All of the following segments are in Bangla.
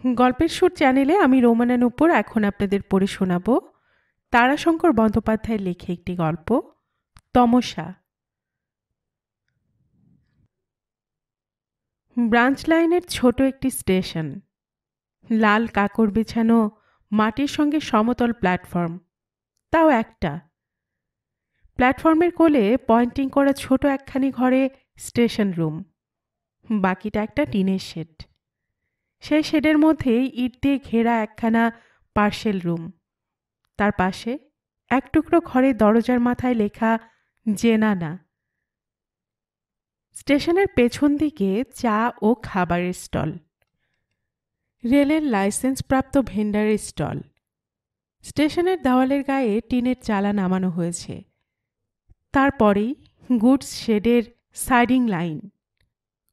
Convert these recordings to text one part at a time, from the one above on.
গল্পের সুর চ্যানেলে আমি রোমানা নূপুর এখন আপনাদের পড়ে শোনাব তারাশঙ্কর বন্দ্যোপাধ্যায়ের লেখা একটি গল্প তমসা। ব্রাঞ্চ লাইনের ছোট একটি স্টেশন, লাল কাকড় বিছানো মাটির সঙ্গে সমতল প্ল্যাটফর্ম, তাও একটা। প্ল্যাটফর্মের কোলে পয়েন্টিং করা ছোট একখানি ঘরে স্টেশন রুম, বাকিটা একটা টিনের শেড। সেই শেডের মধ্যে ইট দিয়ে ঘেরা একখানা পার্সেল রুম, তার পাশে এক টুকরো ঘরে দরজার মাথায় লেখা জেনানা। স্টেশনের পেছন দিকে চা ও খাবারের স্টল, রেলের লাইসেন্সপ্রাপ্ত ভেন্ডারের স্টল। স্টেশনের দেওয়ালের গায়ে টিনের চালা নামানো হয়েছে। তারপরেই গুডস শেডের সাইডিং লাইন,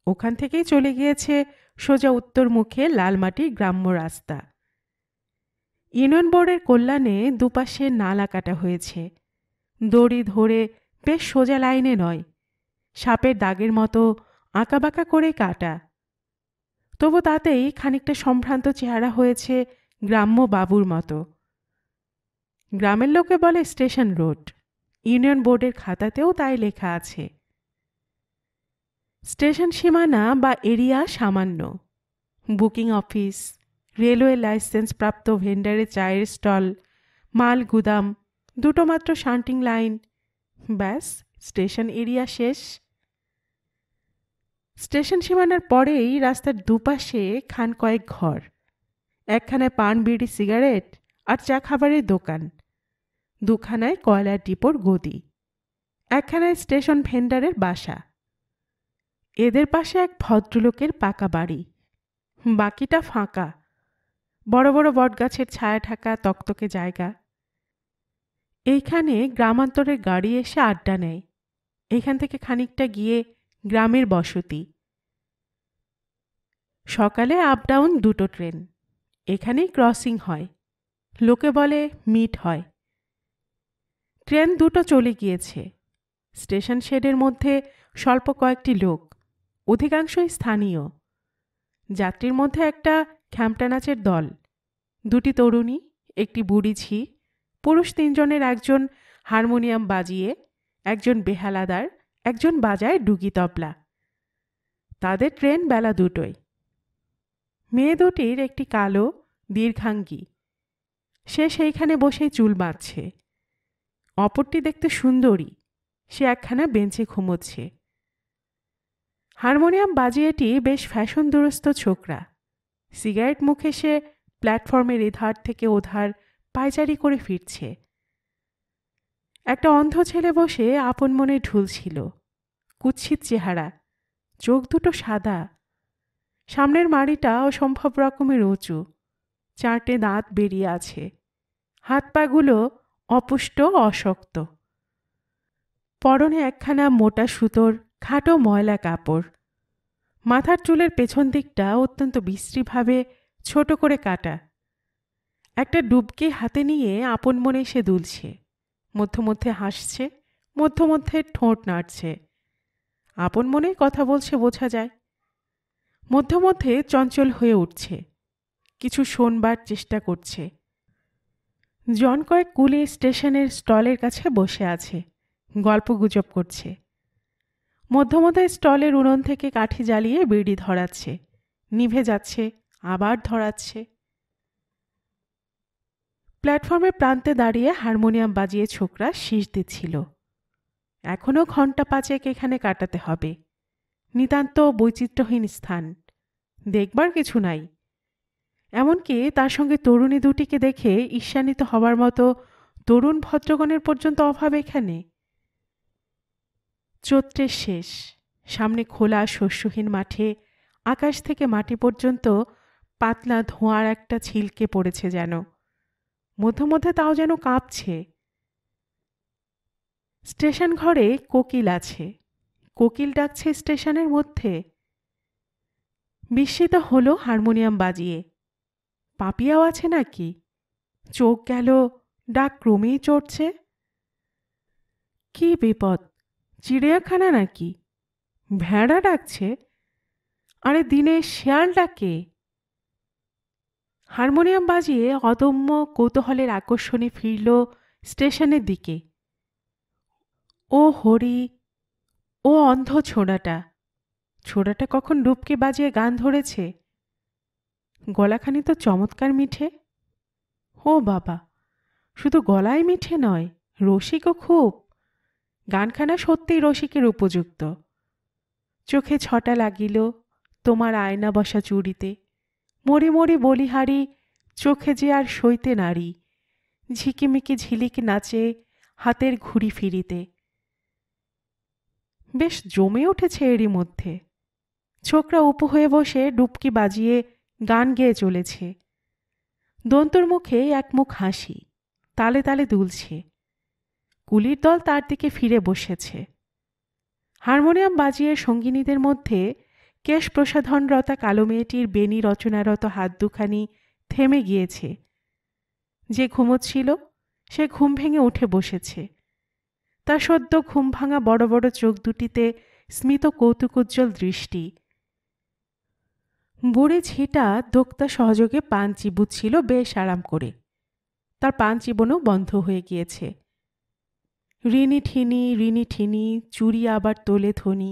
ওখান থেকেই চলে গিয়েছে সোজা উত্তরমুখে লালমাটির গ্রাম্য রাস্তা। ইউনিয়ন বোর্ডের কল্যাণে দুপাশে নালা কাটা হয়েছে, দড়ি ধরে বেশ সোজা লাইনে নয়, সাপের দাগের মতো আঁকাবাঁকা করে কাটা। তবু তাতেই খানিকটা সম্ভ্রান্ত চেহারা হয়েছে গ্রাম্য বাবুর মতো। গ্রামের লোকে বলে স্টেশন রোড, ইউনিয়ন বোর্ডের খাতাতেও তাই লেখা আছে। স্টেশন সীমানা বা এরিয়া সামান্য, বুকিং অফিস, রেলওয়ে লাইসেন্স প্রাপ্ত ভেন্ডারের চায়ের স্টল, মাল গুদাম, দুটো মাত্র শান্টিং লাইন, ব্যাস স্টেশন এরিয়া শেষ। স্টেশন সীমানার পরেই রাস্তার দুপাশে খান কয়েক ঘর, একখানায় পান বিড়ি সিগারেট আর চা খাবারের দোকান, দুখানায় কয়লার ডিপোর গদি, একখানায় স্টেশন ভেন্ডারের বাসা। এদের পাশে এক ভদ্রলোকের পাকা বাড়ি, বাকিটা ফাঁকা, বড় বড় বটগাছের ছায়া ঢাকা তকতকে জায়গা। এইখানে গ্রামান্তরের গাড়ি এসে আড্ডা নেয়, এখান থেকে খানিকটা গিয়ে গ্রামের বসতি। সকালে আপ ডাউন দুটো ট্রেন, এখানেই ক্রসিং হয়, লোকে বলে মিট হয়। ট্রেন দুটো চলে গিয়েছে। স্টেশন শেডের মধ্যে স্বল্প কয়েকটি লোক, অধিকাংশই স্থানীয়। যাত্রীর মধ্যে একটা খ্যামটা নাচের দল, দুটি তরুণী, একটি বুড়ি ঝি, পুরুষ তিনজনের একজন হারমোনিয়াম বাজিয়ে, একজন বেহালাদার, একজন বাজায় ডুগি তবলা। তাদের ট্রেন বেলা দুটোয়। মেয়ে দুটির একটি কালো দীর্ঘাঙ্গী, সে সেইখানে বসেই চুল বাঁধছে। অপরটি দেখতে সুন্দরী, সে একখানা বেঞ্চে ঘুমোচ্ছে। হারমোনিয়াম বাজিয়েটি বেশ ফ্যাশন দুরস্ত ছোকরা, সিগারেট মুখে সে প্ল্যাটফর্মের এধার থেকে ওধার পায়চারি করে ফিরছে। একটা অন্ধ ছেলে বসে আপন মনে ঢুলছিল, কুৎসিত চেহারা, চোখ দুটো সাদা, সামনের মাড়িটা অসম্ভব রকমের উঁচু, চারটে দাঁত বেরিয়ে আছে, হাত পাগুলো অপুষ্ট অশক্ত। পরনে একখানা মোটা সুতোর খাটো ময়লা কাপড়, মাথার চুলের পেছন দিকটা অত্যন্ত বিশ্রীভাবে ছোট করে কাটা। একটা ডুবকি হাতে নিয়ে আপন মনে সে দুলছে, মধ্যে মধ্যে হাসছে, মধ্যে মধ্যে ঠোঁট নাড়ছে। আপন মনেই কথা বলছে বোঝা যায়। মধ্যে মধ্যে চঞ্চল হয়ে উঠছে, কিছু শোনবার চেষ্টা করছে। জন কয়েক কুলি স্টেশনের স্টলের কাছে বসে আছে, গল্প গুজব করছে। মধ্যে মধ্যে স্টলের উনুন থেকে কাঠি জ্বালিয়ে বিড়ি ধরাচ্ছে, নিভে যাচ্ছে, আবার ধরাচ্ছে। প্ল্যাটফর্মের প্রান্তে দাঁড়িয়ে হারমোনিয়াম বাজিয়ে ছোকরা শীষ দিচ্ছিল। এখনও ঘণ্টা পাঁচেক এখানে কাটাতে হবে। নিতান্ত বৈচিত্র্যহীন স্থান, দেখবার কিছু নাই। এমনকি তার সঙ্গে তরুণী দুটিকে দেখে ঈর্ষান্বিত হবার মতো তরুণ ভদ্রগণের পর্যন্ত অভাব এখানে। চৈত্রের শেষ, সামনে খোলা শস্যহীন মাঠে আকাশ থেকে মাটি পর্যন্ত পাতলা ধোঁয়ার একটা ছিলকে পড়েছে যেন, মধ্যে মধ্যে তাও যেন কাঁপছে। স্টেশন ঘরে কোকিল আছে, কোকিল ডাকছে স্টেশনের মধ্যে। বিস্মিত হলো হারমোনিয়াম বাজিয়ে, পাপিয়াও আছে নাকি? চোখ গেল, ডাক ক্রমেই চড়ছে। কি বিপদ, চিড়িয়াখানা নাকি? ভেড়া ডাকছে? আরে দিনে শেয়াল ডাকে। হারমোনিয়াম বাজিয়ে অদম্য কৌতূহলের আকর্ষণে ফিরল স্টেশনের দিকে। ও হরি, ও অন্ধ ছোড়াটা! ছোড়াটা কখন ডুবকে বাজিয়ে গান ধরেছে! গলাখানি তো চমৎকার মিঠে। ও বাবা, শুধু গলায় মিঠে নয়, রসিকও খুব। গানখানা সত্যিই রসিকের উপযুক্ত। চোখে ছটা লাগিল তোমার আয়না বসা চুড়িতে, মরি মরি বলিহারি, চোখে যে আর সইতে নারী, ঝিকিমিকি ঝিলিক নাচে হাতের ঘুড়ি ফিরিতে। বেশ জমে উঠেছে এরই মধ্যে। ছোকরা উপ হয়ে বসে ডুবকি বাজিয়ে গান গেয়ে চলেছে। দন্তুর মুখে এক মুখ হাসি, তালে তালে দুলছে। কুলির দল তার দিকে ফিরে বসেছে। হারমোনিয়াম বাজিয়ে সঙ্গিনীদের মধ্যে কেশ প্রসাধনরতা কালো মেয়েটির বেণী রচনারত হাত দুখানি থেমে গিয়েছে। যে ঘুমোচ্ছিল সে ঘুম ভেঙে উঠে বসেছে। তার সদ্য ঘুম ভাঙা বড় বড় চোখ দুটিতে স্মিত কৌতুকোজ্জ্বল দৃষ্টি। বুড়ি ঝিটা দোক্তা সহযোগে পান চিবুচ্ছিল বেশ আরাম করে। তার পান চিবনও বন্ধ হয়ে গিয়েছে। রিনি ঠিনি চুড়ি আবার তোলে ধনি,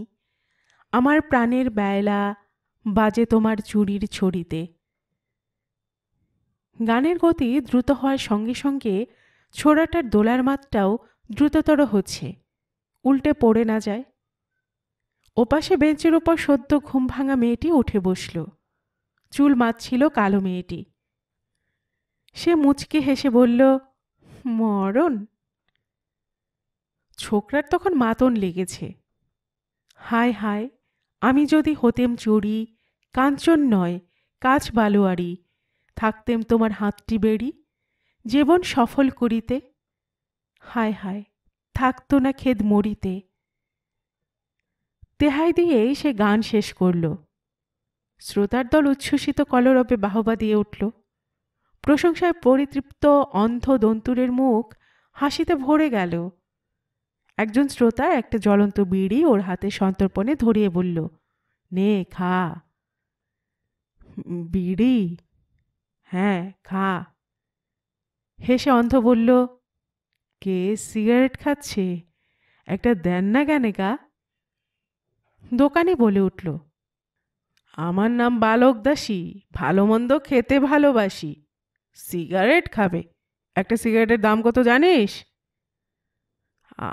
আমার প্রাণের বেয়লা বাজে তোমার চুড়ির ছড়িতে। গানের গতি দ্রুত হওয়ার সঙ্গে সঙ্গে ছোড়াটার দোলার মাত্রাও দ্রুততর হচ্ছে, উল্টে পড়ে না যায়। ওপাশে বেঞ্চের ওপর সদ্য ঘুম ভাঙা মেয়েটি উঠে বসল। চুল মাতছিল কালো মেয়েটি। সে মুচকে হেসে বলল, মরণ। ছোকরার তখন মাতন লেগেছে। হায় হায়, আমি যদি হতেম চুড়ি, কাঞ্চন নয় কাঁচ বালোয়ারি, থাকতেম তোমার হাতটি বেড়ি, জীবন সফল করিতে। হায় হায়, থাকতো না খেদ মরিতে। তেহাই দিয়েই সে গান শেষ করল। শ্রোতার দল উচ্ছ্বসিত কলরবে বাহবা দিয়ে উঠল। প্রশংসায় পরিতৃপ্ত অন্ধ দন্তুরের মুখ হাসিতে ভরে গেল। একজন শ্রোতা একটা জ্বলন্ত বিড়ি ওর হাতে সন্তর্পণে ধরিয়ে বলল, নে খা। বিড়ি? হ্যাঁ, খা। হেসে অন্ধ বলল, কে সিগারেট খাচ্ছে? একটা দেন না কেন গা? দোকানি বলে উঠল, আমার নাম বালক দাসী, ভালো মন্দ খেতে ভালোবাসি। সিগারেট খাবে? একটা সিগারেটের দাম কত জানিস?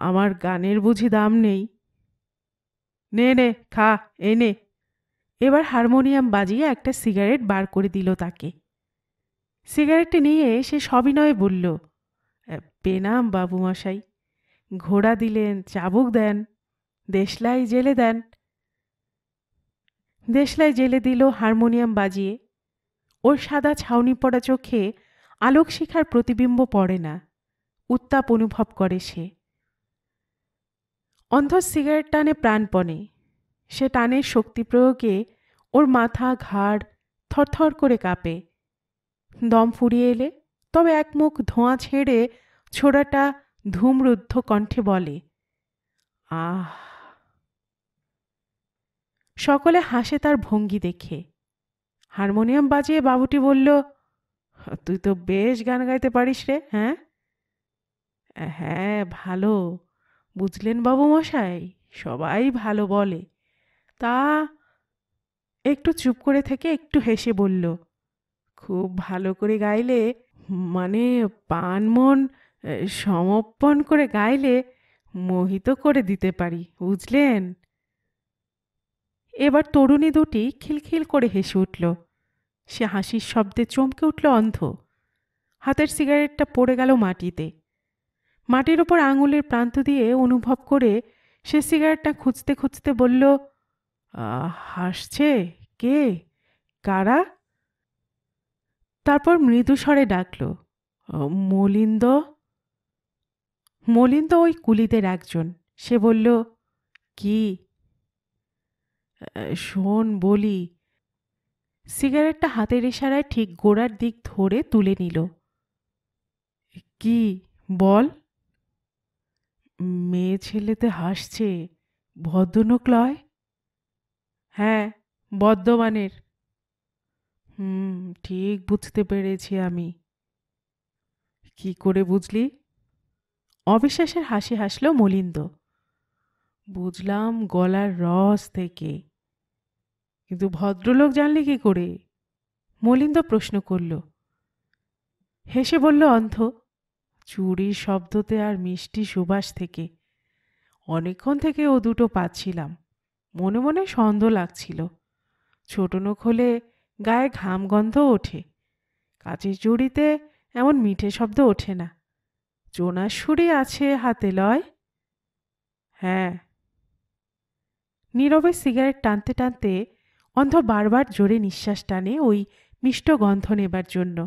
আমার গানের বুঝি দাম নেই? নে নে খা, এই নে। এবার হারমোনিয়াম বাজিয়ে একটা সিগারেট বার করে দিল তাকে। সিগারেটটি নিয়ে সে সবিনয়ে বলল, পেনাম বাবুমশাই। ঘোড়া দিলেন, চাবুক দেন, দেশলাই জেলে দেন। দেশলাই জেলে দিল হারমোনিয়াম বাজিয়ে। ওর সাদা ছাউনি পড়া চোখে আলোক শিখার প্রতিবিম্ব পড়ে না, উত্তাপ অনুভব করে সে। অন্ধ সিগারেট টানে প্রাণপণে। সে টানের শক্তি প্রয়োগে ওর মাথা ঘাড় থরথর করে কাঁপে। দম ফুরিয়ে এলে তবে এক মুখ ধোঁয়া ছেড়ে ছোড়াটা ধূমরুদ্ধ কণ্ঠে বলে, আহ। সকলে হাসে তার ভঙ্গি দেখে। হারমোনিয়াম বাজিয়ে বাবুটি বলল, তুই তো বেশ গান গাইতে পারিস রে। হ্যাঁ? হ্যাঁ, ভালো। বুঝলেন বাবু মশাই, সবাই ভালো বলে। তা? একটু চুপ করে থেকে একটু হেসে বলল, খুব ভালো করে গাইলে, মানে প্রাণ মন সমর্পণ করে গাইলে মোহিত করে দিতে পারি, বুঝলেন? এবার তরুণী দুটি খিলখিল করে হেসে উঠল। সে হাসির শব্দে চমকে উঠল অন্ধ। হাতের সিগারেটটা পড়ে গেল মাটিতে। মাটির ওপর আঙুলের প্রান্ত দিয়ে অনুভব করে সে সিগারেটটা খুঁজতে খুঁজতে বলল, হাসছে কে? কারা? তারপর মৃদু স্বরে ডাকল, মলিন্দ। মলিন্দ ওই কুলিদের একজন। সে বলল, কি? শোন বলি। সিগারেটটা হাতের ইশারায় ঠিক গোড়ার দিক ধরে তুলে নিল। কি বল? মেয়ে ছেলেতে হাসছে, ভদ্রলোক লয়? হ্যাঁ, বর্ধমানের। হুম, ঠিক বুঝতে পেরেছি আমি। কি করে বুঝলি? অবিশ্বাসের হাসি হাসল মলিন্দ। বুঝলাম গলার রস থেকে। কিন্তু ভদ্রলোক জানলে কি করে? মলিন্দ প্রশ্ন করল। হেসে বলল অন্থ, চুড়ির শব্দতে আর মিষ্টি সুবাস থেকে। অনেকক্ষণ থেকে ও দুটো পাচ্ছিলাম। মনে মনে সন্দেহ লাগছিল। ছোট নখ হলে গায়ে ঘাম গন্ধ ওঠে, কাচের চুড়িতে এমন মিঠে শব্দ ওঠে না। চোনার সুরি আছে হাতে লয়। হ্যাঁ। নীরবে সিগারেট টানতে টানতে অন্ধ বারবার জোরে নিঃশ্বাস টানে ওই মিষ্ট গন্ধ নেবার জন্য।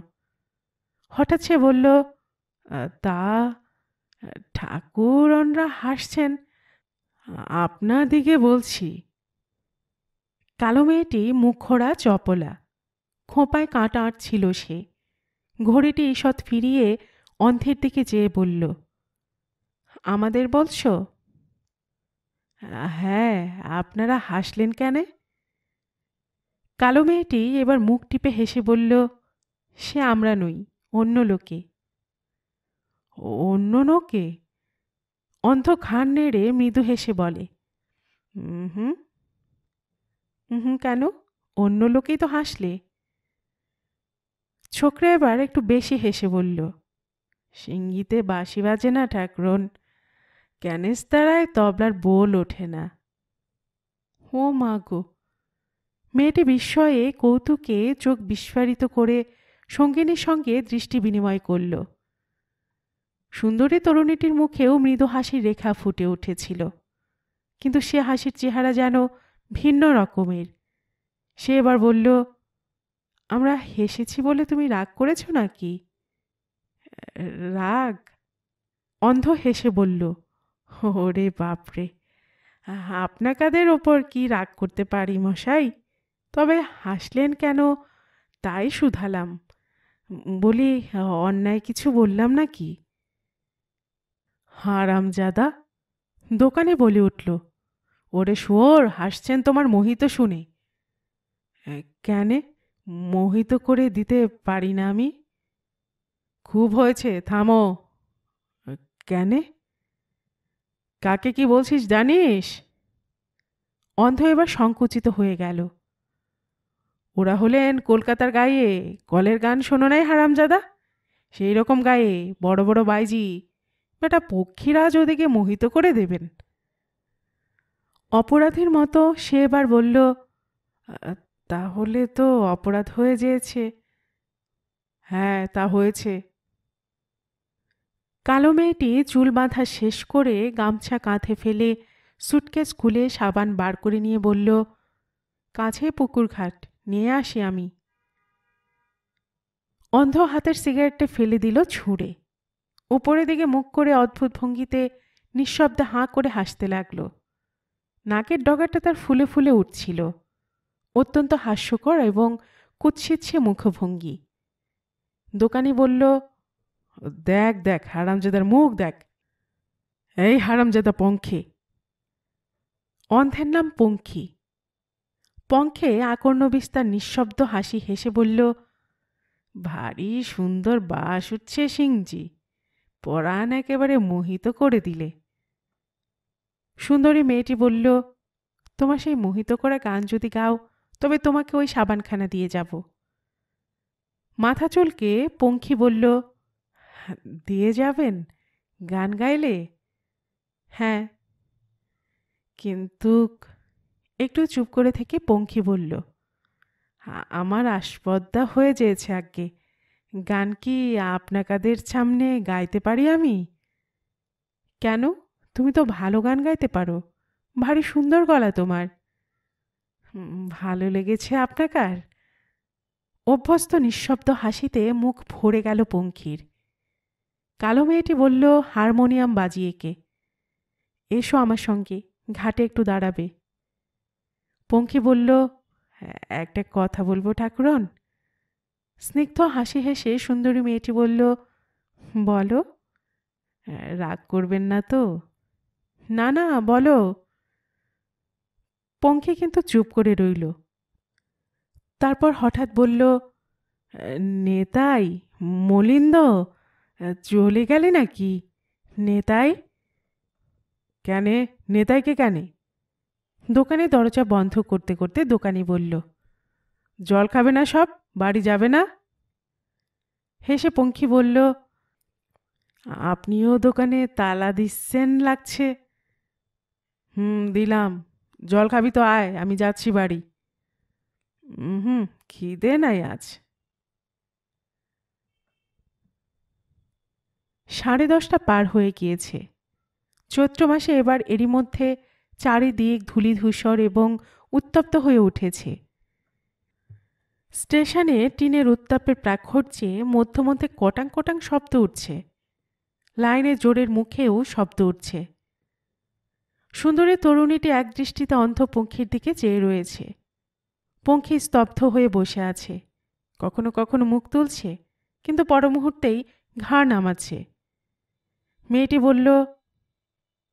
হঠাৎ সে বলল, তা ঠাকুরনরা হাসছেন আপনার দিকে বলছি। কালো মেয়েটি মুখখোড়া চপলা, খোঁপায় কাঁটা আঁটছিল সে। ঘড়িটি ঈষৎ ফিরিয়ে অন্ধের দিকে চেয়ে বলল, আমাদের বলছ? হ্যাঁ, আপনারা হাসলেন কেন? কালো মেয়েটি এবার মুখ টিপে হেসে বলল, সে আমরা নই, অন্য লোকে। অন্য লোকে? অন্ধ ঘাড় নেড়ে মৃদু হেসে বলে, হুম। হুম কেন? অন্য লোকেই তো হাসলে। ছোকরা এবার একটু বেশি হেসে বলল, সিঙ্গিতে বাঁশি বাজে না ঠাকরুন, ক্যানেস্তারায় তবলার বোল ওঠে না। ও মা গো! মেয়েটি বিস্ময়ে কৌতুকে চোখ বিস্ফারিত করে সঙ্গিনীর সঙ্গে দৃষ্টি বিনিময় করল। সুন্দরী তরুণীটির মুখেও মৃদু হাসির রেখা ফুটে উঠেছিল, কিন্তু সে হাসির চেহারা যেন ভিন্ন রকমের। সে এবার বলল, আমরা হেসেছি বলে তুমি রাগ করেছ নাকি? রাগ? অন্ধ হেসে বলল, ওরে বাপরে, আপনাকাদের ওপর কি রাগ করতে পারি মশাই? তবে হাসলেন কেন তাই শুধালাম। বলি, অন্যায় কিছু বললাম নাকি? হারামজাদা! দোকানে বলে উঠল, ওরে শুয়োর, হাসছেন তোমার মোহিত শুনে। কেন? মোহিত করে দিতে পারি না আমি? খুব হয়েছে, থামো। কেন? কাকে কি বলছিস জানিস? অন্ধ এবার সংকুচিত হয়ে গেল। ওরা হলেন কলকাতার গায়ে, কলের গান শোনো নাই হারামজাদা? সেই রকম গায়ে, বড় বড় বাইজি। বেটা পক্ষীরাজ ওদিকে মোহিত করে দেবেন। অপরাধীর মতো সে এবার বলল, তাহলে তো অপরাধ হয়ে যেয়েছে। হ্যাঁ, তা হয়েছে। কালো মেয়েটি চুল বাঁধা শেষ করে গামছা কাঁধে ফেলে সুটকেস খুলে সাবান বার করে নিয়ে বলল, কাছে পুকুর ঘাট, নিয়ে আসি আমি। অন্ধ হাতের সিগারেটটা ফেলে দিল ছুঁড়ে। উপরের দিকে মুখ করে অদ্ভুত ভঙ্গিতে নিঃশব্দে হাঁ করে হাসতে লাগল। নাকের ডগাটা তার ফুলে ফুলে উঠছিল। অত্যন্ত হাস্যকর এবং কুৎসিত সে মুখভঙ্গি। দোকানি বলল, দেখ দেখ হারামজাদার মুখ দেখ। এই হারামজাদা পঙ্খে। অন্ধের নাম পঙ্খী। পঙ্খে আকর্ণ বিস্তার নিঃশব্দ হাসি হেসে বলল, ভারী সুন্দর বাস উঠছে সিংজি, পরাণ একেবারে মোহিত করে দিলে। সুন্দরী মেয়েটি বলল, তোমার সেই মোহিত করা গান যদি গাও তবে তোমাকে ওই সাবানখানা দিয়ে যাব। মাথা চুলকে পঙ্খী বলল, দিয়ে যাবেন গান গাইলে? হ্যাঁ। কিন্তু একটু চুপ করে থেকে পঙ্খী বলল, আমার আসপদ্দা হয়ে যেয়েছে আজ্ঞে, গান কি আপনাকাদের সামনে গাইতে পারি আমি? কেন? তুমি তো ভালো গান গাইতে পারো, ভারী সুন্দর গলা তোমার। ভালো লেগেছে আপনাকার? অভ্যস্ত নিঃশব্দ হাসিতে মুখ ভরে গেল পঙ্খীর। কালো মেয়েটি বলল, হারমোনিয়াম বাজিয়ে কে? এসো আমার সঙ্গে, ঘাটে একটু দাঁড়াবে। পঙ্খী বলল, একটা কথা বলবো ঠাকুরন। স্নিগ্ধ হাসি হেসে সুন্দরী মেয়েটি বলল, বলো। রাগ করবেন না তো? না না, বলো। পঙ্খী কিন্তু চুপ করে রইল। তারপর হঠাৎ বলল, নেতাই, মলিন্দ, চলে গেলে নাকি? নেতাই? কেনে? নেতাইকে কেনে? দোকানে দরজা বন্ধ করতে করতে দোকানি বলল, জল খাবে না সব? বাড়ি যাবে না? হেসে পঙ্খী বলল, আপনিও দোকানে তালা দিচ্ছেন লাগছে। দিলাম। জল খাবি তো আয়, আমি যাচ্ছি বাড়ি। হুম, খিদে নাই আজ। 10:30 পার হয়ে গিয়েছে। চৈত্র মাসে এবার এরই মধ্যে চারিদিক ধূলিধূসর এবং উত্তপ্ত হয়ে উঠেছে। স্টেশনে টিনের উত্তাপের প্রাক্ষর্যে মধ্যে মধ্যে কটাং কটাং শব্দ উঠছে। লাইনে জোরের মুখেও শব্দ উঠছে। সুন্দরী তরুণীটি একদৃষ্টিতে অন্ধ পঙ্খির দিকে চেয়ে রয়েছে। পঙ্খী স্তব্ধ হয়ে বসে আছে। কখনো কখনো মুখ তুলছে, কিন্তু পর মুহূর্তেই ঘাড় নামাচ্ছে। মেয়েটি বলল,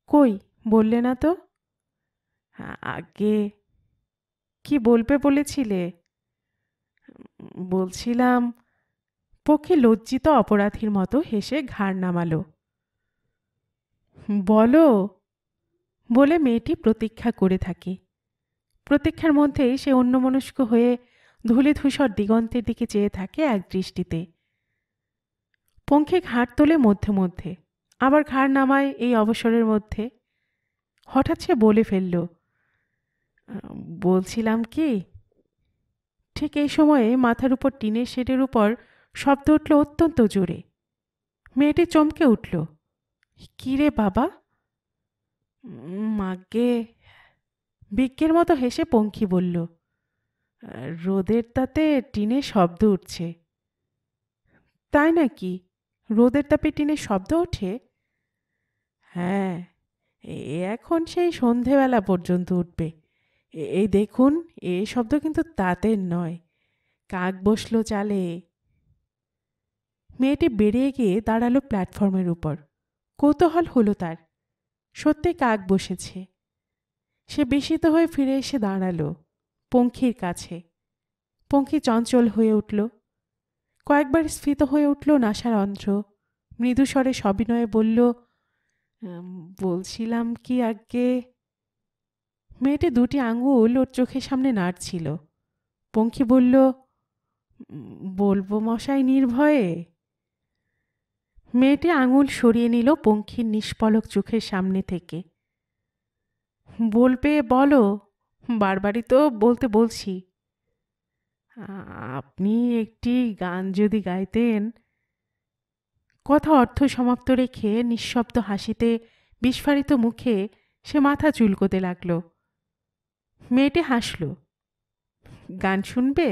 কই, বললে না তো? আগে কি বলবে বলেছিলে? বলছিলাম। পক্ষী লজ্জিত অপরাধীর মতো হেসে ঘাড় নামালো। বলো, বলে মেয়েটি প্রতীক্ষা করে থাকে। প্রতীক্ষার মধ্যেই সে অন্যমনস্ক হয়ে ধূলিধূসর দিগন্তের দিকে চেয়ে থাকে এক দৃষ্টিতে। পঙ্খী ঘাড় তোলে মধ্যে মধ্যে, আবার ঘাড় নামায় এই অবসরের মধ্যে। হঠাৎ সে বলে ফেলল, বলছিলাম কি। ঠিক এই সময়ে মাথার উপর টিনের শেডের উপর শব্দ উঠল অত্যন্ত জোরে। মেয়েটি চমকে উঠল। কি রে বাবা? মাগে। বিজ্ঞের মতো হেসে পঙ্খী বলল, রোদের তাতে টিনে শব্দ উঠছে। তাই নাকি? রোদের তাপে টিনে শব্দ ওঠে? হ্যাঁ, এখন সেই সন্ধেবেলা পর্যন্ত উঠবে। এই দেখুন, এ শব্দ কিন্তু তাতের নয়, কাক বসলো চালে। মেয়েটি বেরিয়ে গিয়ে দাঁড়ালো প্ল্যাটফর্মের উপর। কৌতূহল হলো তার। সত্যি কাক বসেছে। সে বিস্মিত হয়ে ফিরে এসে দাঁড়ালো পঙ্খির কাছে। পঙ্খী চঞ্চল হয়ে উঠল। কয়েকবার স্ফীত হয়ে উঠল নাসার অন্ধ্র। মৃদুস্বরে সবিনয়ে বলল, বলছিলাম কি আগে। মেয়েটি দুটি আঙুল ওর চোখের সামনে নাড়ছিল। পঙ্খী বলল, বলবো মশাই নির্ভয়ে। মেয়েটি আঙুল সরিয়ে নিল পঙ্খির নিষ্পলক চোখের সামনে থেকে। বলবে বলো, বারবারই তো বলতে বলছি। আপনি একটি গান যদি গাইতেন। কথা অর্থ সমাপ্ত রেখে নিঃশব্দ হাসিতে বিস্ফারিত মুখে সে মাথা চুলকোতে লাগল। মেয়েটি হাসল। গান শুনবে?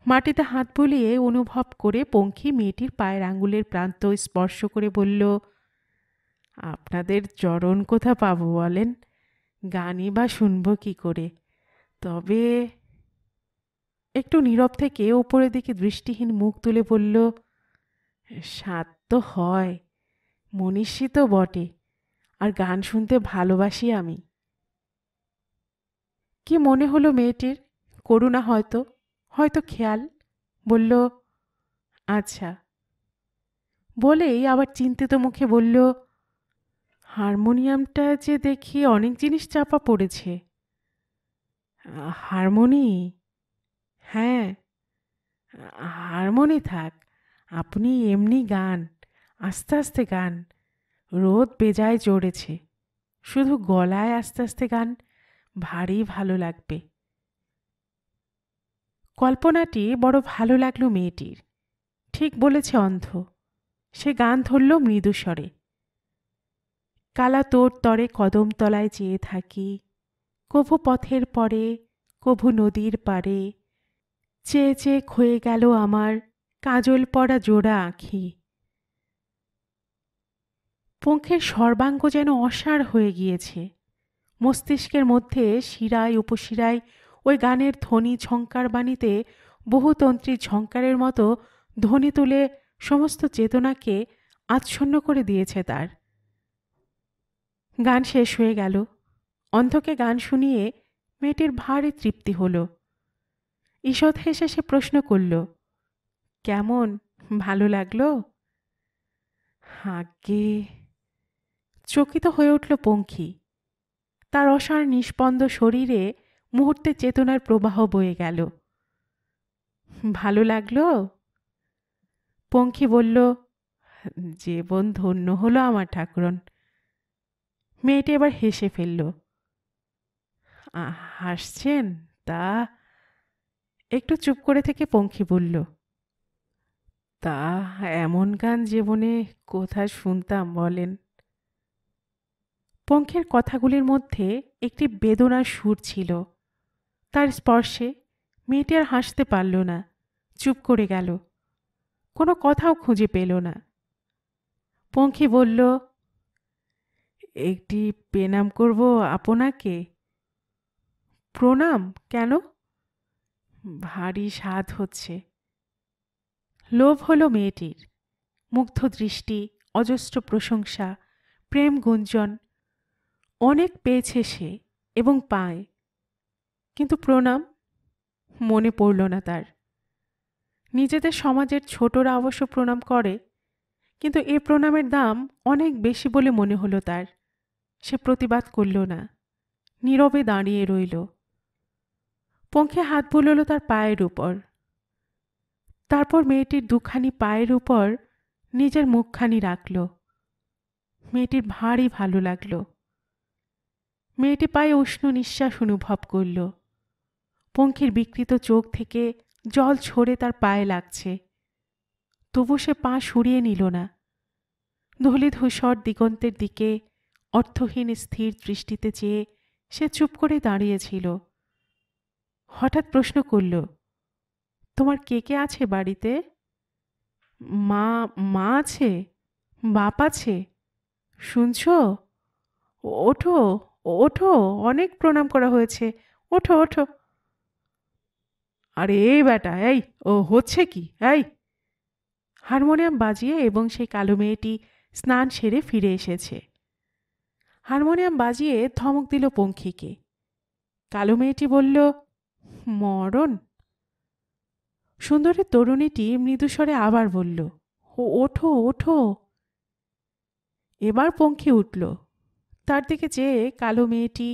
মাটিতে হাত বুলিয়ে অনুভব করে পঙ্খী মেয়েটির পায়ের আঙুলের প্রান্ত স্পর্শ করে বলল, আপনাদের চরণ কোথা পাবো বলেন? গানই বা শুনব কি করে? তবে একটু নীরব থেকে ওপরের দিকে দৃষ্টিহীন মুখ তুলে বলল, স্বাদ তো হয়, মনীষী তো বটে, আর গান শুনতে ভালোবাসি আমি। কি মনে হলো মেয়েটির? করুণা হয়তো, হয়তো খেয়াল। বলল, আচ্ছা। বলেই আবার চিন্তিত মুখে বলল, হারমোনিয়ামটা যে দেখি অনেক জিনিস চাপা পড়েছে। হারমোনি? হ্যাঁ, হারমোনি থাক, আপনি এমনি গান, আস্তে আস্তে গান। রোদ বেজায় চড়েছে, শুধু গলায় আস্তে আস্তে গান, ভারী ভালো লাগবে। কল্পনাটি বড় ভালো লাগলো মেয়েটির। ঠিক বলেছে অন্ধ। সে গান ধরল মৃদুস্বরে। কালা তোর তরে কদম তলায় চেয়ে থাকি, কভু পথের পরে, কভু নদীর পারে, চেয়ে চেয়ে ক্ষয়ে গেল আমার কাজল পরা জোড়া আঁখি। পঙ্খের সর্বাঙ্গ যেন অসাড় হয়ে গিয়েছে। মস্তিষ্কের মধ্যে শিরায় উপশিরায় ওই গানের ধ্বনি ঝঙ্কার বাণীতে বহুতন্ত্রী ঝঙ্কারের মতো ধ্বনি তুলে সমস্ত চেতনাকে আচ্ছন্ন করে দিয়েছে তার। গান শেষ হয়ে গেল। অন্ধকে গান শুনিয়ে মেয়েটির ভারী তৃপ্তি হল। ঈষৎ হেসে সে প্রশ্ন করল, কেমন, ভালো লাগলো? আজ্ঞে। চকিত হয়ে উঠল পঙ্খী। তার অসাড় নিষ্পন্দ শরীরে মুহূর্তে চেতনার প্রবাহ বয়ে গেল। ভালো লাগলো? পঙ্খী বলল, জীবন ধন্য হলো আমার ঠাকুরন। মেয়েটি এবার হেসে ফেলল। হাসছেন তা? একটু চুপ করে থেকে পঙ্খী বলল, তা এমন গান জীবনে কোথায় শুনতাম বলেন? পঙ্খের কথাগুলির মধ্যে একটি বেদনার সুর ছিল। তার স্পর্শে মেয়েটি আর হাসতে পারল না, চুপ করে গেল, কোনো কথাও খুঁজে পেল না। পঙ্খী বলল, একটি প্রণাম করব আপনাকে। প্রণাম কেন? ভারী স্বাদ হচ্ছে। লোভ হলো মেয়েটির। মুগ্ধ দৃষ্টি, অজস্র প্রশংসা, প্রেম গুঞ্জন, অনেক পেয়েছে সে এবং পায়, কিন্তু প্রণাম মনে পড়ল না তার। নিজেদের সমাজের ছোটরা অবশ্য প্রণাম করে, কিন্তু এ প্রণামের দাম অনেক বেশি বলে মনে হলো তার। সে প্রতিবাদ করল না, নীরবে দাঁড়িয়ে রইল। পঙ্খে হাত বুলোল তার পায়ের উপর। তারপর মেয়েটির দুখানি পায়ের উপর নিজের মুখখানি রাখল। মেয়েটির ভারী ভালো লাগল। মেয়েটি পায়ে উষ্ণ নিঃশ্বাস অনুভব করল। পঙ্খির বিকৃত চোখ থেকে জল ঝরে তার পায়ে লাগছে, তবু সে পা সরিয়ে নিল না। ধূলিধূসর দিগন্তের দিকে অর্থহীন স্থির দৃষ্টিতে চেয়ে সে চুপ করে দাঁড়িয়েছিল। হঠাৎ প্রশ্ন করল, তোমার কে কে আছে বাড়িতে? মা মা আছে, বাপ আছে, শুনছ? ওঠো, ওঠো, অনেক প্রণাম করা হয়েছে, ওঠো ওঠো। আরে এই বেটা, এই ও হচ্ছে কি? এই! হারমোনিয়াম বাজিয়ে এবং সেই কালো মেয়েটি স্নান সেরে ফিরে এসেছে। হারমোনিয়াম বাজিয়ে ধমক দিল পঙ্খীকে। কালো মেয়েটি বলল, মরণ। সুন্দরী তরুণীটি মৃদুস্বরে আবার বলল, ওঠো ওঠো। এবার পঙ্খী উঠল। তার দিকে চেয়ে কালো মেয়েটি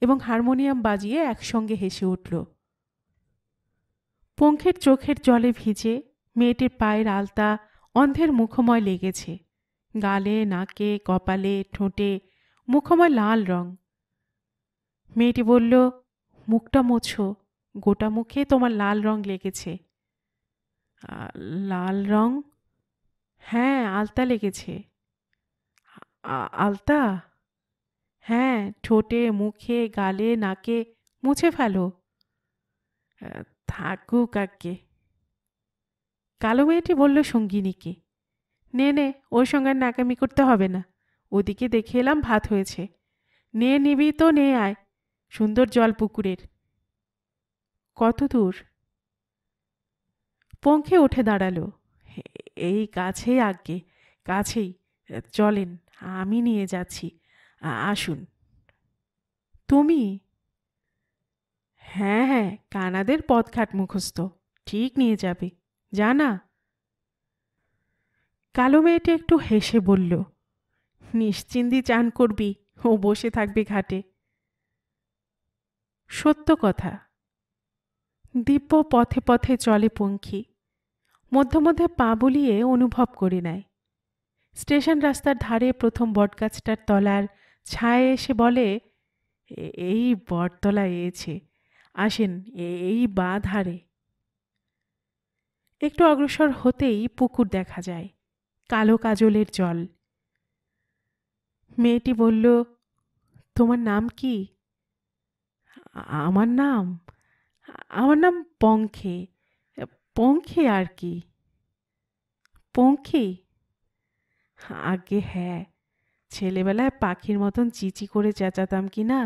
এবং হারমোনিয়াম বাজিয়ে একসঙ্গে হেসে উঠল। পঙ্খের চোখের জলে ভিজে মেয়েটির পায়ের আলতা অন্ধের মুখময় লেগেছে। গালে, নাকে, কপালে, ঠোঁটে মুখময় লাল রং। মেয়েটি বলল, মুখটা মোছো, গোটা মুখে তোমার লাল রং লেগেছে। লাল রং? হ্যাঁ, আলতা লেগেছে। আলতা? হ্যাঁ, ঠোঁটে, মুখে, গালে, নাকে মুছে ফেলো। থাকুক আজ্ঞে। কালো মেয়েটি বলল সঙ্গিনীকে, নে নে, ওর সঙ্গে আর নাকামি করতে হবে না। ওদিকে দেখে এলাম ভাত হয়েছে, নে নিবি তো নে আয়। সুন্দর জল পুকুরের। কত দূর? পঙ্খে উঠে দাঁড়ালো। এই কাছেই আজ্ঞে, কাছেই। চলেন, আমি নিয়ে যাচ্ছি, আসুন। তুমি? হ্যাঁ হ্যাঁ, কানাদের পথঘাট মুখস্থ, ঠিক নিয়ে যাবে, জানা। কালো মেয়েটি একটু হেসে বলল, নিশ্চিন্দি চান করবি, ও বসে থাকবে ঘাটে। সত্য কথা। দিব্য পথে পথে চলে পঙ্খী, মধ্যে মধ্যে পা বুলিয়ে অনুভব করে নেয়। স্টেশন রাস্তার ধারে প্রথম বটগাছটার তলার ছায়ে এসে বলে, এই বটতলা এছে, আসেন এই বা ধারে। একটু অগ্রসর হতেই পুকুর দেখা যায়, কালো কাজলের জল। মেয়েটি বলল, তোমার নাম কি? আমার নাম? আমার নাম পঙ্খে, পঙ্খী আর কি। পঙ্খী? আগে হ্যাঁ, ছেলেবেলায় পাখির মতন চিচি করে চেঁচাতাম কি না,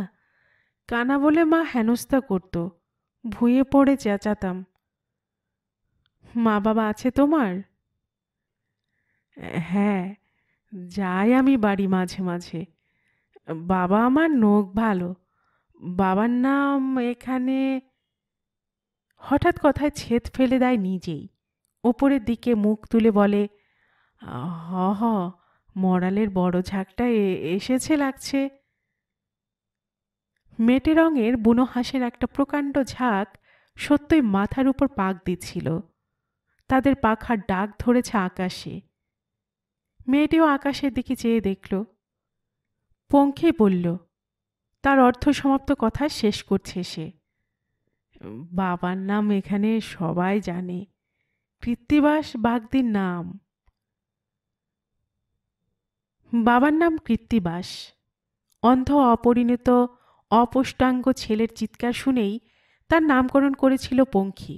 কানা বলে মা হেনস্থা করত, ভুঁয়ে পড়ে চেঁচাতাম। মা বাবা আছে তোমার? হ্যাঁ, যাই আমি বাড়ি মাঝে মাঝে। বাবা আমার নখ ভালো। বাবার নাম এখানে হঠাৎ কথায় ছেদ ফেলে দেয় নিজেই। ওপরের দিকে মুখ তুলে বলে, হ হ, মরালের বড় ঝাঁকটা এসেছে লাগছে। মেটে রঙের বুনো হাঁসের একটা প্রকাণ্ড ঝাঁক সত্যই মাথার উপর পাক দিচ্ছিল। তাদের পাখার ডাক ধরেছে আকাশে। মেয়েটিও আকাশের দিকে চেয়ে দেখল। পঙ্খী বলল, তার অর্থ সমাপ্ত কথা শেষ করছে সে। বাবার নাম এখানে সবাই জানে, কৃত্তিবাস বাগদির নাম। বাবার নাম কৃত্তিবাস। অন্ধ অপরিণত অপুষ্টাঙ্গ ছেলের চিৎকার শুনেই তার নামকরণ করেছিল পঙ্খী।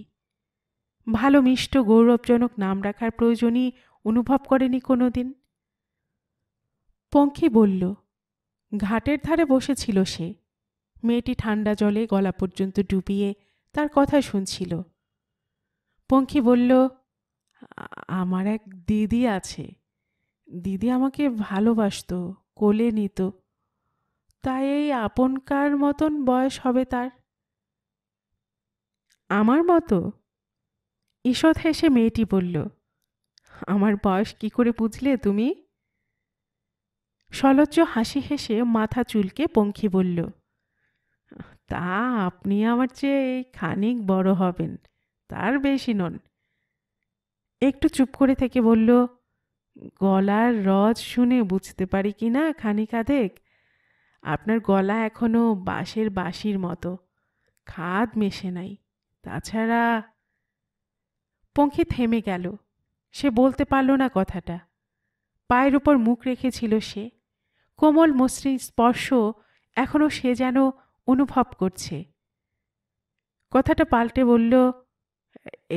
ভালো মিষ্ট গৌরবজনক নাম রাখার প্রয়োজনই অনুভব করেনি কোনোদিন। পঙ্খী বলল, ঘাটের ধারে বসেছিল সে। মেয়েটি ঠান্ডা জলে গলা পর্যন্ত ডুবিয়ে তার কথা শুনছিল। পঙ্খী বলল, আমার এক দিদি আছে। দিদি আমাকে ভালোবাসতো, কোলে নিত। তাই এই আপনকার মতন বয়স হবে তার। আমার মতো? ঈষৎ হেসে মেয়েটি বলল, আমার বয়স কি করে বুঝলে তুমি? সলজ্জ হাসি হেসে মাথা চুলকে পঙ্খী বলল, তা আপনি আমার চেয়ে খানিক বড় হবেন, তার বেশি নন। একটু চুপ করে থেকে বলল, গলার রজ শুনে বুঝতে পারি কি না খানিক আধেক। আপনার গলা এখনো বাঁশের বাঁশির মতো, খাদ মেশে নাই। তাছাড়া। পঙ্খী থেমে গেল। সে বলতে পারল না কথাটা। পায়ের উপর মুখ রেখেছিল সে। কোমল মসৃণ স্পর্শ এখনো সে যেন অনুভব করছে। কথাটা পাল্টে বলল,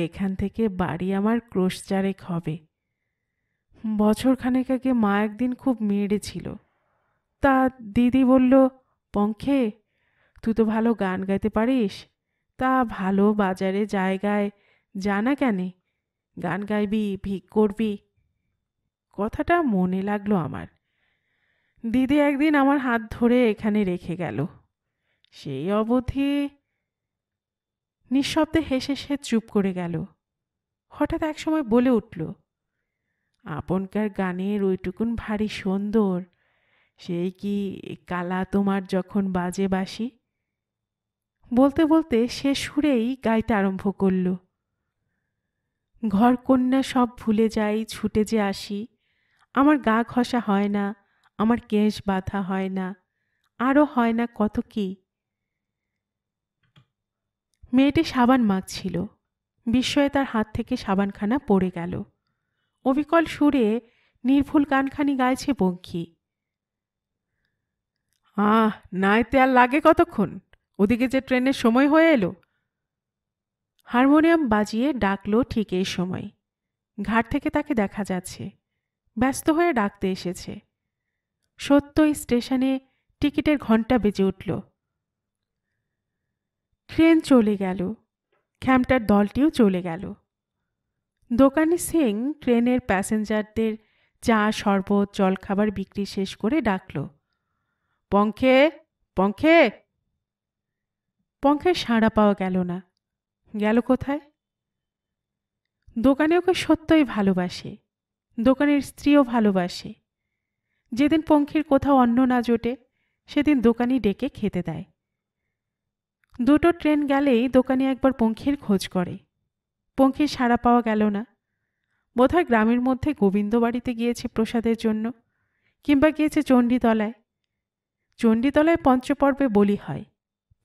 এখান থেকে বাড়ি আমার ক্রোশ চারেক হবে। বছরখানেক আগে মা একদিন খুব মেরেছিল। তা দিদি বলল, পঙ্খে, তুই তো ভালো গান গাইতে পারিস, তা ভালো বাজারে জায়গায় জানা কেনে, গান গাইবি, ভিক করবি। কথাটা মনে লাগলো আমার। দিদি একদিন আমার হাত ধরে এখানে রেখে গেল। সেই অবধি। নিঃশব্দে হেসে সে চুপ করে গেল। হঠাৎ একসময় বলে উঠল, আপনকার গানের ওইটুকুন ভারী সুন্দর, সেই কি কালা তোমার যখন বাজে বাঁশি। বলতে বলতে সে সুরেই গাইতে আরম্ভ করল। ঘর কন্যা সব ভুলে যাই, ছুটে যে আসি, আমার গা ঘষা হয় না, আমার কেশ বাঁধা হয় না, আরও হয় না কত কি। মেয়েটি সাবান মাখছিল। বিস্ময়ে তার হাত থেকে সাবানখানা পড়ে গেল। অবিকল সুরে নির্ভুল গানখানি গাইছে পঙ্খী। নাইতে আর লাগে কতক্ষণ, ওদিকে যে ট্রেনের সময় হয়ে এলো। হারমোনিয়াম বাজিয়ে ডাকলো ঠিক এই সময়। ঘাট থেকে তাকে দেখা যাচ্ছে, ব্যস্ত হয়ে ডাকতে এসেছে। সত্যই স্টেশনে টিকিটের ঘণ্টা বেজে উঠল। ট্রেন চলে গেল। খ্যামটার দলটিও চলে গেল। দোকানি সিং ট্রেনের প্যাসেঞ্জারদের চা, শরবত, জলখাবার বিক্রি শেষ করে ডাকল, পঙ্খে, পঙ্খে। পঙ্খের সাড়া পাওয়া গেল না। গেল কোথায়? দোকানে ওকে সত্যই ভালোবাসে, দোকানের স্ত্রীও ভালোবাসে। যেদিন পঙ্খির কোথাও অন্ন না জোটে সেদিন দোকানি ডেকে খেতে দেয়। দুটো ট্রেন গেলেই দোকানি একবার পঙ্খির খোঁজ করে। পঙ্খির সাড়া পাওয়া গেল না। বোধহয় গ্রামের মধ্যে গোবিন্দ বাড়িতে গিয়েছে প্রসাদের জন্য, কিংবা গিয়েছে চণ্ডীতলায়। চণ্ডীতলায় পঞ্চপর্বে বলি হয়।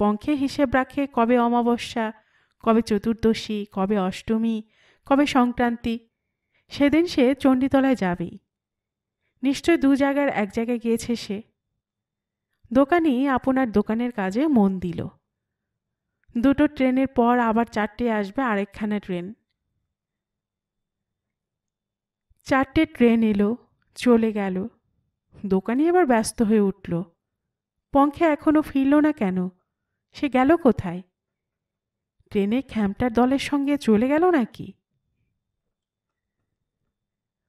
পঙ্খে হিসেব রাখে কবে অমাবস্যা, কবে চতুর্দশী, কবে অষ্টমী, কবে সংক্রান্তি। সেদিন সে চণ্ডীতলায় যাবেই। নিশ্চয় দু জায়গার এক জায়গায় গিয়েছে সে। দোকানি আপনার দোকানের কাজে মন দিল। দুটো ট্রেনের পর আবার 4টে আসবে আরেকখানা ট্রেন। 4টে ট্রেন এলো, চলে গেল। দোকানি এবার ব্যস্ত হয়ে উঠল। পঙ্খে এখনো ফিরল না কেন? সে গেল কোথায়? ট্রেনে খ্যামটার দলের সঙ্গে চলে গেল নাকি?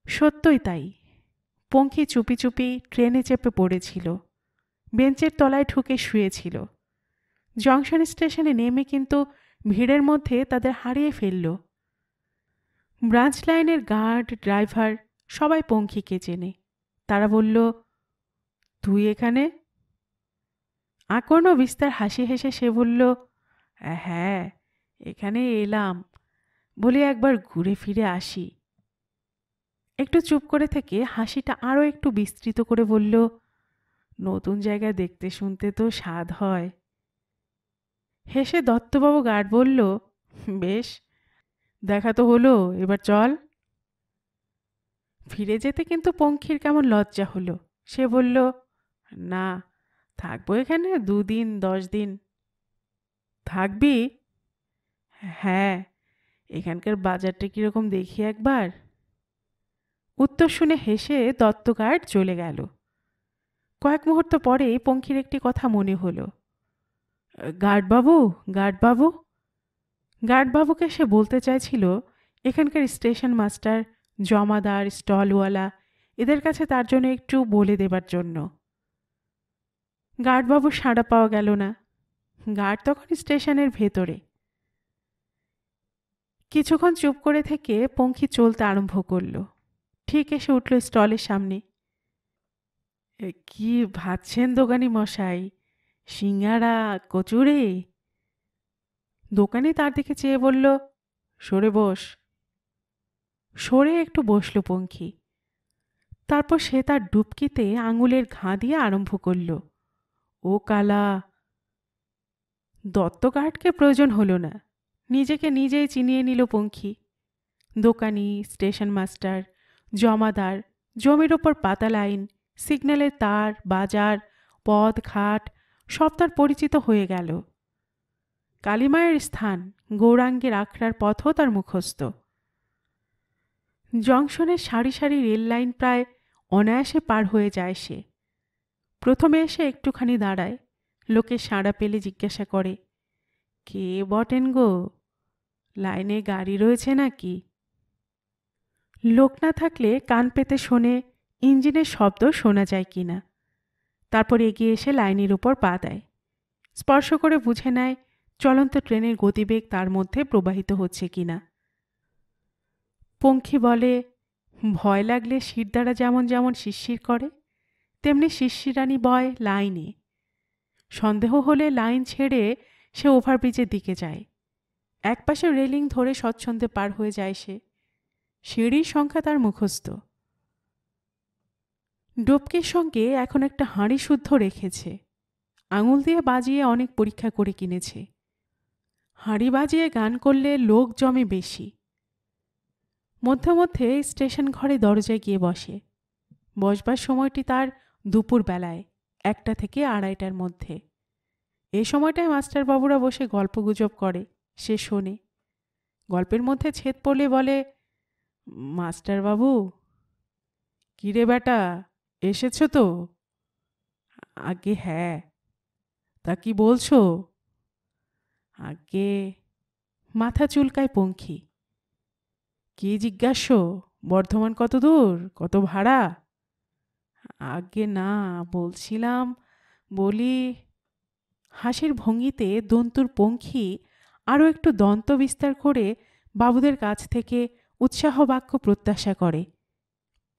সত্যই তাই। পঙ্খী চুপি চুপি ট্রেনে চেপে পড়েছিল। বেঞ্চের তলায় ঢুকে শুয়েছিল। জংশন স্টেশনে নেমে কিন্তু ভিড়ের মধ্যে তাদের হারিয়ে ফেলল। ব্রাঞ্চ লাইনের গার্ড, ড্রাইভার সবাই পঙ্খিকে চেনে। তারা বলল, তুই এখানে? আকর্ণ বিস্তার হাসি হেসে সে বলল, হ্যাঁ, এখানে এলাম বলে একবার ঘুরে ফিরে আসি। একটু চুপ করে থেকে হাসিটা আরও একটু বিস্তৃত করে বলল, নতুন জায়গা দেখতে শুনতে তো স্বাদ হয়। হেসে দত্তবাবু গার্ড বলল, বেশ, দেখা তো হলো, এবার চল। ফিরে যেতে কিন্তু পঙ্খির কেমন লজ্জা হলো। সে বলল, না, থাকবো এখানে 2 দিন 10 দিন। থাকবি? হ্যাঁ, এখানকার বাজারটা কিরকম দেখি একবার। উত্তর শুনে হেসে দত্ত গার্ড চলে গেল। কয়েক মুহূর্ত পরে পঙ্খির একটি কথা মনে হলো। গার্ডবাবু, গার্ডবাবু। গার্ডবাবুকে সে বলতে চাইছিল এখানকার স্টেশন মাস্টার, জমাদার, স্টলওয়ালা এদের কাছে তার জন্য একটু বলে দেবার জন্য। গার্ডবাবুর সাড়া পাওয়া গেল না। গার্ড তখন স্টেশনের ভেতরে। কিছুক্ষণ চুপ করে থেকে পঙ্খি চলতে আরম্ভ করল। ঠিক এসে উঠল স্টলের সামনে। কি ভাবছেন দোকানি মশাই, সিঙ্গারা, কচুরি? দোকানি তার দিকে চেয়ে বলল, সরে বস। সরে একটু বসল পঙ্খি। তারপর সে তার ডুবকিতে আঙুলের ঘা দিয়ে আরম্ভ করল, ও কালা। দত্ত গার্ডকে প্রয়োজন হলো না, নিজেকে নিজেই চিনিয়ে নিল পঙ্খি। দোকানি, স্টেশন মাস্টার, জমাদার, জমির ওপর পাতা লাইন, সিগন্যালের তার, বাজার, পথ ঘাট সব তার পরিচিত হয়ে গেল। কালীমায়ের স্থান, গৌরাঙ্গের আখড়ার পথও তার মুখস্থ। জংশনের সারি সারি রেল লাইন প্রায় অনায়াসে পার হয়ে যায় সে। প্রথমে এসে একটুখানি দাঁড়ায়, লোকে সাড়া পেলে জিজ্ঞাসা করে, কে বটেন গো? লাইনে গাড়ি রয়েছে নাকি? লোক না থাকলে কান পেতে শোনে ইঞ্জিনের শব্দ শোনা যায় কিনা। তারপর এগিয়ে এসে লাইনের উপর পা দেয়, স্পর্শ করে বুঝে নেয় চলন্ত ট্রেনের গতিবেগ তার মধ্যে প্রবাহিত হচ্ছে কিনা। পঙ্খি বলে, ভয় লাগলে শিরদাঁড়া যেমন যেমন শিরশির করে, তেমনি শিরশিরানি বয় লাইনে। সন্দেহ হলে লাইন ছেড়ে সে ওভারব্রিজের দিকে যায়। একপাশে রেলিং ধরে স্বচ্ছন্দে পার হয়ে যায় সে। সিঁড়ির সংখ্যা তার মুখস্থ। ডোবকির সঙ্গে এখন একটা হাঁড়ি শুদ্ধ রেখেছে। আঙুল দিয়ে বাজিয়ে অনেক পরীক্ষা করে কিনেছে। হাঁড়ি বাজিয়ে গান করলে লোক জমে বেশি। মধ্যে মধ্যে স্টেশন ঘরে দরজায় গিয়ে বসে। বসবার সময়টি তার দুপুর বেলায়, 1টা থেকে 2:30টার মধ্যে। এই সময়টায় মাস্টারবাবুরা বসে গল্পগুজব করে, সে শোনে। গল্পের মধ্যে ছেদ পড়লে বলে, মাস্টারবাবু। কিরে বেটা, এসেছ তো? আগে হ্যাঁ। তা কি বলছো? আগে। মাথা চুলকায় পঙ্খি। কি জিজ্ঞাস্য? বর্ধমান কত দূর, কত ভাড়া? আগে না, বলছিলাম, বলি। হাসির ভঙ্গিতে দন্তুর পঙ্খি আরও একটু দন্ত বিস্তার করে বাবুদের কাছ থেকে উৎসাহ বাক্য প্রত্যাশা করে।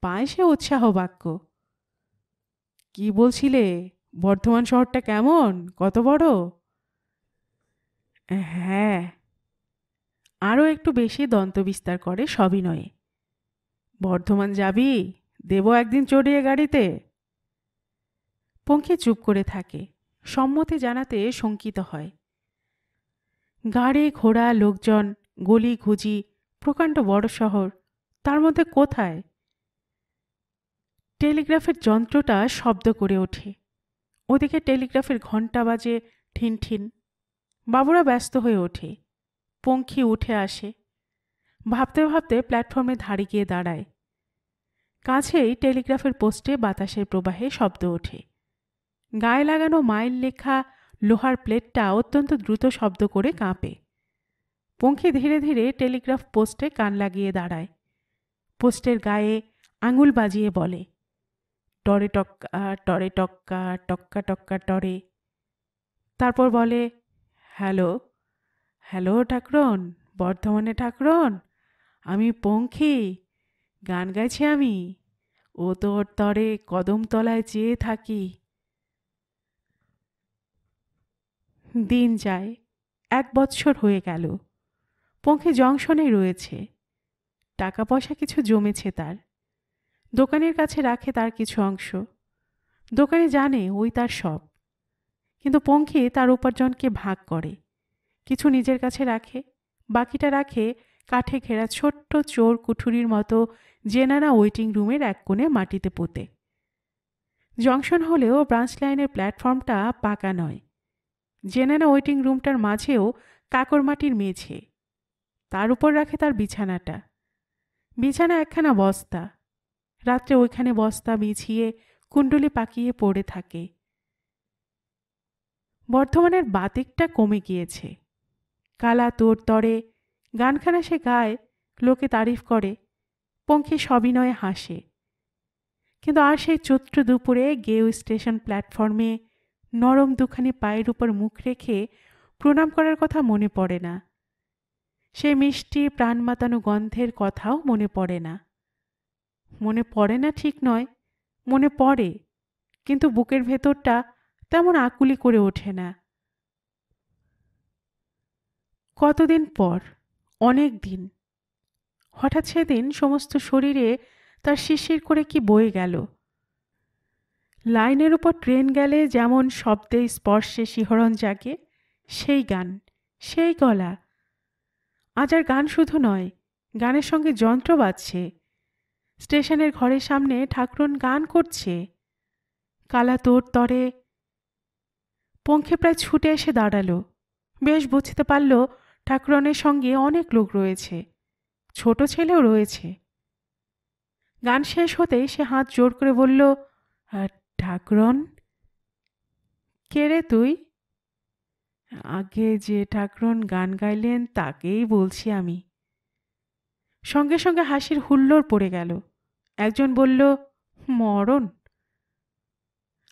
পায় সে উৎসাহ বাক্য। কি বলছিলে? বর্ধমান শহরটা কেমন, কত বড়? হ্যাঁ। আরও একটু বেশি দন্ত বিস্তার করে সবিনয়ে। বর্ধমান যাবি? দেব একদিন চড়িয়ে গাড়িতে? পঙ্খি চুপ করে থাকে, সম্মতি জানাতে শঙ্কিত হয়। গাড়ি ঘোড়া, লোকজন, গলি ঘুজি, প্রকাণ্ড বড় শহর, তার মধ্যে কোথায়? টেলিগ্রাফের যন্ত্রটা শব্দ করে ওঠে। ওদিকে টেলিগ্রাফের ঘণ্টা বাজে ঠিন ঠিন। বাবুরা ব্যস্ত হয়ে ওঠে। পঙ্খি উঠে আসে। ভাবতে ভাবতে প্ল্যাটফর্মে ধারে গিয়ে দাঁড়ায়। কাছেই টেলিগ্রাফের পোস্টে বাতাসের প্রবাহে শব্দ ওঠে। গায়ে লাগানো মাইল লেখা লোহার প্লেটটা অত্যন্ত দ্রুত শব্দ করে কাঁপে। পঙ্খি ধীরে ধীরে টেলিগ্রাফ পোস্টে কান লাগিয়ে দাঁড়ায়। পোস্টের গায়ে আঙুল বাজিয়ে বলে, টরে টক্কা, টরে টক্কা, টক্কা টক্কা টরে। তারপর বলে, হ্যালো, হ্যালো ঠাকরন, বর্ধমানে ঠাকরন, আমি পঙ্খী, গান গাইছি আমি। ও তোর তরে কদমতলায় চেয়ে থাকি। দিন যায়, 1 বৎসর হয়ে গেল। পঙ্খী জংশনে রয়েছে। টাকা পয়সা কিছু জমেছে তার। দোকানের কাছে রাখে তার কিছু অংশ। দোকানে জানে ওই তার সব। কিন্তু পঙ্খী তার উপার্জনকে ভাগ করে। কিছু নিজের কাছে রাখে, বাকিটা রাখে কাঠে ঘেরা ছোট্ট চোর কুঠুরির মতো জেনানা ওয়েটিং রুমের এক কোণে মাটিতে পুঁতে। জংশন হলেও ব্রাঞ্চ লাইনের প্ল্যাটফর্মটা পাকা নয়। জেনানা ওয়েটিং রুমটার মাঝেও কাকর মাটির মেঝে। তার উপর রাখে তার বিছানাটা। বিছানা একখানা বস্তা। রাত্রে ওইখানে বস্তা বিছিয়ে কুণ্ডলি পাকিয়ে পড়ে থাকে। বর্ধমানের বাতিকটা কমে গিয়েছে। কালা তোর তরে গানখানা সে গায়, লোকে তারিফ করে, পঙ্খী সবিনয়ে হাসে। কিন্তু আর সেই চৈত্র দুপুরে গেও স্টেশন প্ল্যাটফর্মে নরম দুখানি পায়ের উপর মুখ রেখে প্রণাম করার কথা মনে পড়ে না। সে মিষ্টি প্রাণ মাতানো গন্ধের কথাও মনে পড়ে না। মনে পড়ে না ঠিক নয়, মনে পড়ে, কিন্তু বুকের ভেতরটা তেমন আকুলি করে ওঠে না। কতদিন পর, অনেক দিন। হঠাৎ সেদিন সমস্ত শরীরে তার শিরশির করে কি বয়ে গেল। লাইনের উপর ট্রেন গেলে যেমন শব্দে স্পর্শে শিহরণ জাগে, সেই গান, সেই গলা। আজ আর গান শুধু নয়, গানের সঙ্গে যন্ত্র বাজছে। স্টেশনের ঘরের সামনে ঠাকরুন গান করছে। কালা তোর তরে। পঙ্খী প্রায় ছুটে এসে দাঁড়ালো। বেশ বুঝতে পারল ঠাকুরনের সঙ্গে অনেক লোক রয়েছে, ছোট ছেলেও রয়েছে। গান শেষ হতেই সে হাত জোর করে বলল, ঠাকুরন। কে রে তুই? আগে যে ঠাকুরন গান গাইলেন তাকেই বলছি আমি। সঙ্গে সঙ্গে হাসির হুল্লোড় পড়ে গেল। একজন বলল, মরণ।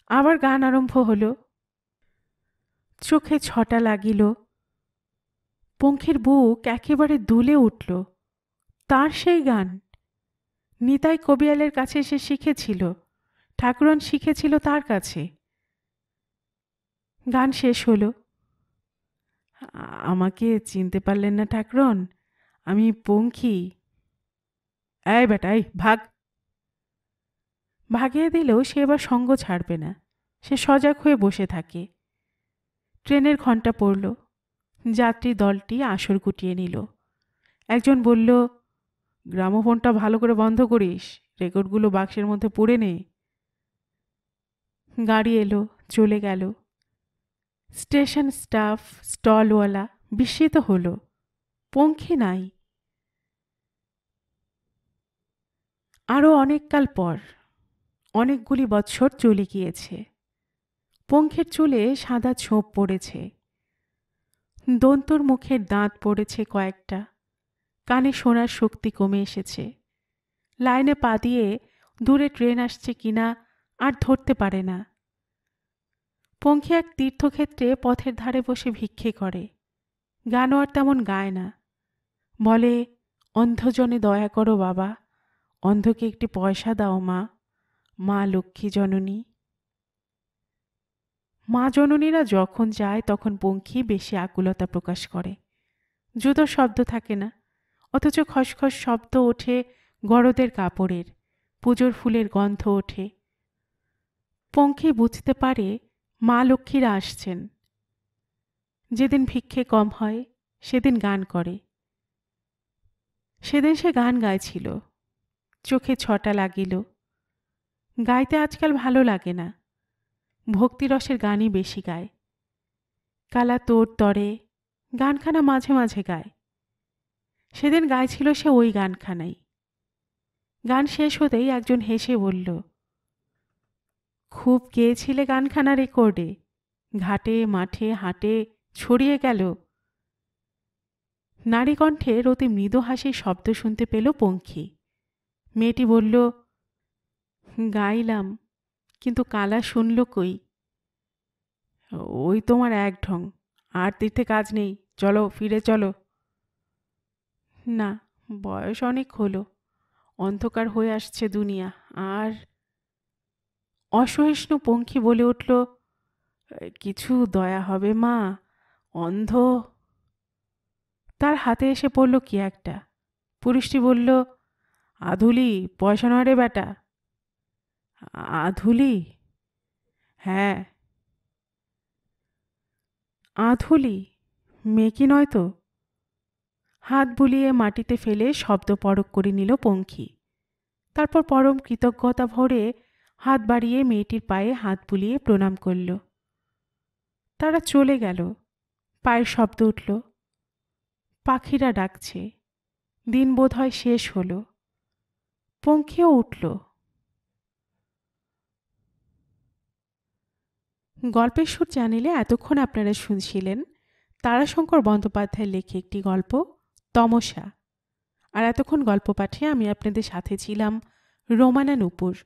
আবার গান আরম্ভ হলো। চোখে ছটা লাগিল। পঙ্খীর বুক একেবারে দুলে উঠল। তার সেই গান। নিতাই কবিয়ালের কাছে সে শিখেছিল, ঠাকুরন শিখেছিল তার কাছে। গান শেষ হলো। আমাকে চিনতে পারলেন না ঠাকুরন? আমি পঙ্খী। এই বেটাই ভাগ। ভাগিয়ে দিলেও সে এবার সঙ্গ ছাড়বে না। সে সজাগ হয়ে বসে থাকে। ট্রেনের ঘণ্টা পড়ল। যাত্রী দলটি আসর গুটিয়ে নিল। একজন বলল, গ্রামোফোনটা ভালো করে বন্ধ করিস, রেকর্ডগুলো বাক্সের মধ্যে পুড়ে নে। গাড়ি এলো, চলে গেল। স্টেশন স্টাফ, স্টলওয়ালা বিস্মিত হল, পঙ্খী নাই। আরও অনেককাল পর, অনেকগুলি বৎসর চলে গিয়েছে। পঙ্খীর চুলে সাদা ছোপ পড়েছে। দন্তুর মুখের দাঁত পড়েছে কয়েকটা। কানে শোনার শক্তি কমে এসেছে। লাইনে পা দিয়ে দূরে ট্রেন আসছে কিনা আর ধরতে পারে না। পঙ্খী এক তীর্থক্ষেত্রে পথের ধারে বসে ভিক্ষে করে। গানও আর তেমন গায় না। বলে, অন্ধজনে দয়া করো বাবা, অন্ধকে একটি পয়সা দাও মা, মা লক্ষ্মী জননী। মা জননীরা যখন যায় তখন পঙ্খী বেশি আকুলতা প্রকাশ করে। জুতোর শব্দ থাকে না, অথচ খসখস শব্দ ওঠে গরদের কাপড়ের, পুজোর ফুলের গন্ধ ওঠে। পঙ্খী বুঝতে পারে মা লক্ষ্মীরা আসছেন। যেদিন ভিক্ষে কম হয় সেদিন গান করে। সেদিন সে গান গাইছিল। চোখে ছটা লাগিল। গাইতে আজকাল ভালো লাগে না। ভক্তিরসের গানই বেশি গায়। কালা তোর তরে গানখানা মাঝে মাঝে গায়। সেদিন গাইছিল সে ওই গানখানাই। গান শেষ হতেই একজন হেসে বলল, খুব গেয়েছিলে গানখানা রেকর্ডে, ঘাটে মাঠে হাটে ছড়িয়ে গেল। নারী কণ্ঠের অতি মৃদু হাসির শব্দ শুনতে পেল পঙ্খী। মেয়েটি বলল, গাইলাম, কিন্তু কালা শুনল কই? ওই তোমার এক ঢং, আর তীর্থে কাজ নেই, চলো, ফিরে চলো। না, বয়স অনেক হলো, অন্ধকার হয়ে আসছে দুনিয়া। আর অসহিষ্ণু পঙ্খী বলে উঠল, কিছু দয়া হবে মা, অন্ধ। তার হাতে এসে পড়ল কি একটা। পুরুষটি বলল, আধুলি, পয়সা নয় রে বেটা। আধুলি? হ্যাঁ, আধুলি, মেয়ে কি নয় তো? হাত বুলিয়ে মাটিতে ফেলে শব্দ পরক করে নিল পঙ্খী। তারপর পরম কৃতজ্ঞতা ভরে হাত বাড়িয়ে মেয়েটির পায়ে হাত বুলিয়ে প্রণাম করল। তারা চলে গেল। পায়ের শব্দ উঠল। পাখিরা ডাকছে। দিন বোধহয় শেষ হলো। পঙ্খীও উঠল। গল্পের সুর চ্যানেলে এতক্ষণ আপনারা শুনছিলেন তারাশঙ্কর বন্দ্যোপাধ্যায়ের লেখে একটি গল্প, তমসা। আর এতক্ষণ গল্প পাঠে আমি আপনাদের সাথে ছিলাম রোমানা নূপুর।